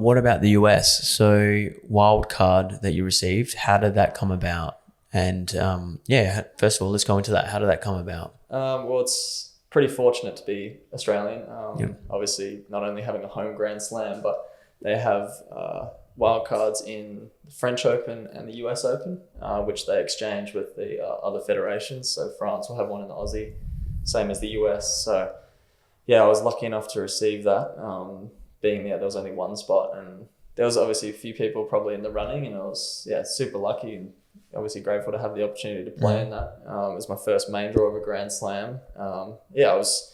what about the US? So wild card that you received, how did that come about? And first of all, let's go into that. How did that come about? Well, it's pretty fortunate to be Australian. Obviously, not only having a home Grand Slam, but they have wildcards in the French Open and the US Open, which they exchange with the other federations. So France will have one in the Aussie, same as the US. So yeah, I was lucky enough to receive that. Being there was only one spot, and there was obviously a few people probably in the running, and I was super lucky and obviously grateful to have the opportunity to play in that. It was my first main draw of a Grand Slam. I was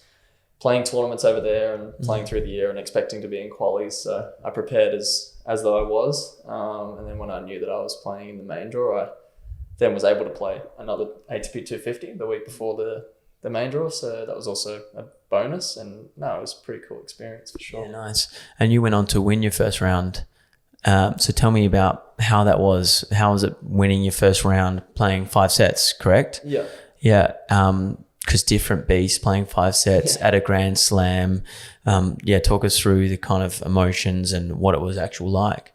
playing tournaments over there and playing through the year and expecting to be in qualies. So I prepared as though I was. And then when I knew that I was playing in the main draw, I then was able to play another ATP 250 the week before the main draw. So that was also a bonus. And no, it was a pretty cool experience for sure. Yeah, nice. And you went on to win your first round. So tell me about how that was. How was it winning your first round, playing 5 sets, correct? Yeah. Yeah. Because different beasts, playing 5 sets at a Grand Slam. Talk us through the kind of emotions and what it was actually like.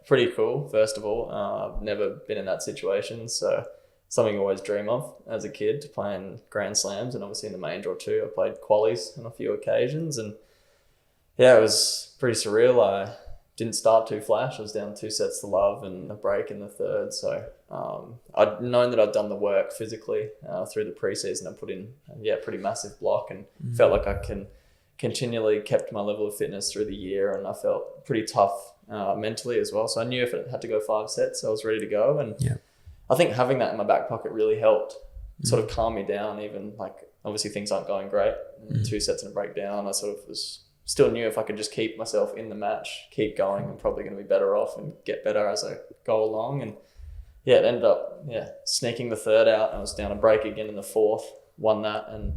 Pretty cool, first of all. I've never been in that situation, so something I always dream of as a kid, to play in Grand Slams, and obviously in the main draw too. I played qualies on a few occasions, and yeah, it was pretty surreal. I didn't start too flash. I was down 2 sets to love and a break in the third. So I'd known that I'd done the work physically through the preseason. I put in a pretty massive block, and felt like I continually kept my level of fitness through the year, and I felt pretty tough mentally as well. So I knew if it had to go 5 sets, I was ready to go. And I think having that in my back pocket really helped sort of calm me down. Even like obviously things aren't going great, 2 sets and a breakdown, I sort of still knew if I could just keep myself in the match, keep going, I'm probably going to be better off and get better as I go along. And yeah, it ended up sneaking the third out. I was down a break again in the fourth, won that, and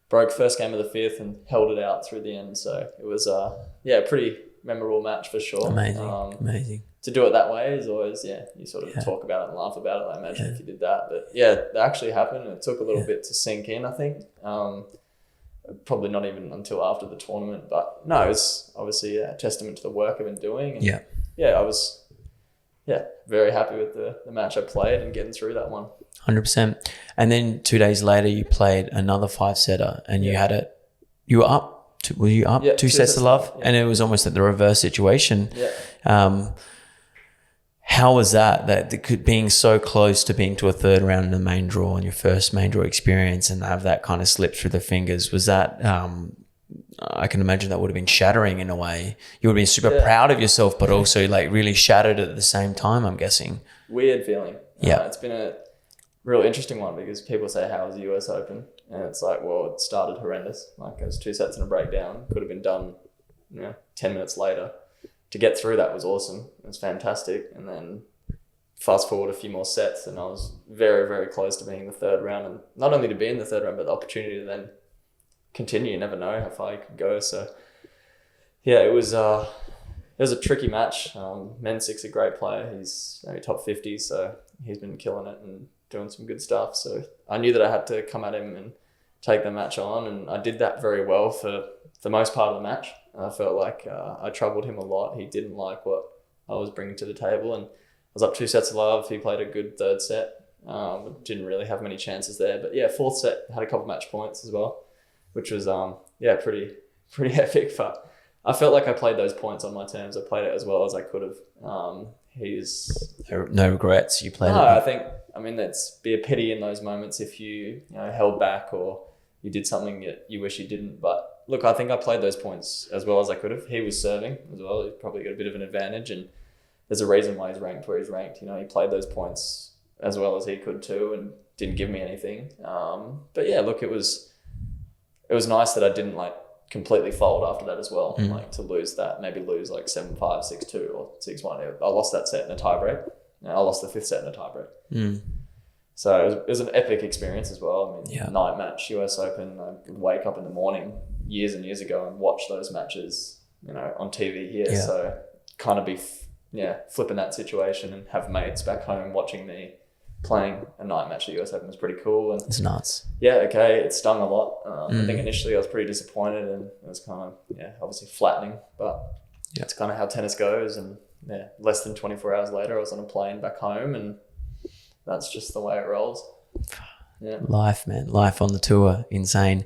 broke first game of the fifth and held it out through the end. So it was a pretty memorable match for sure. Amazing. To do it that way is always, you sort of talk about it and laugh about it, I imagine, if you did that. But yeah, it actually happened. It took a little bit to sink in, I think. Probably not even until after the tournament, but no, it's obviously a testament to the work I've been doing. And I was very happy with the match I played and getting through that one. 100%. And then 2 days later, you played another 5-setter, and you had it. You were up. Were you up 2 sets to love? And it was almost like the reverse situation. How was that being so close to being to a third round in the main draw and your first main draw experience, and have that kind of slip through the fingers? Was that, I can imagine that would have been shattering in a way. You would have been super proud of yourself, but also like really shattered at the same time, I'm guessing. Weird feeling. It's been a real interesting one, because people say, how was the US Open? And it's like, well, it started horrendous. Like it was 2 sets and a breakdown. Could have been done 10 minutes later. To get through that was awesome. It was fantastic. And then fast forward a few more sets, and I was very, very close to being in the third round. And not only to be in the third round, but the opportunity to then continue. You never know how far you could go. So yeah, it was a tricky match. Mensic's a great player. He's only top 50, so he's been killing it and doing some good stuff. So I knew that I had to come at him and take the match on, and I did that very well for the most part of the match. I felt like I troubled him a lot. He didn't like what I was bringing to the table, and I was up 2 sets to love. He played a good third set. Didn't really have many chances there, but fourth set had a couple match points as well, which was pretty epic. But I felt like I played those points on my terms. I played it as well as I could have. No regrets. You played it. I think, that's be a pity in those moments if you held back or you did something that you wish you didn't. But look, I think I played those points as well as I could have. He was serving as well. He probably got a bit of an advantage, and there's a reason why he's ranked where he's ranked. He played those points as well as he could too, and didn't give me anything. But yeah, look, it was nice that I didn't completely fold after that as well. To lose that, maybe lose 7-5, 6-2 or 6-1. I lost that set in a tiebreak. I lost the 5th set in a tiebreak. So it was an epic experience as well. Night match, US Open. I would wake up in the morning years and years ago and watch those matches, on TV here. So kind of be, flipping that situation and have mates back home watching me playing a night match at the US Open was pretty cool. And It's nuts. yeah, okay, it stung a lot. I think initially I was pretty disappointed, and it was kind of, obviously flattening, but it's kind of how tennis goes. And less than 24 hours later, I was on a plane back home, and that's just the way it rolls. Yeah. Life, man. Life on the tour. Insane.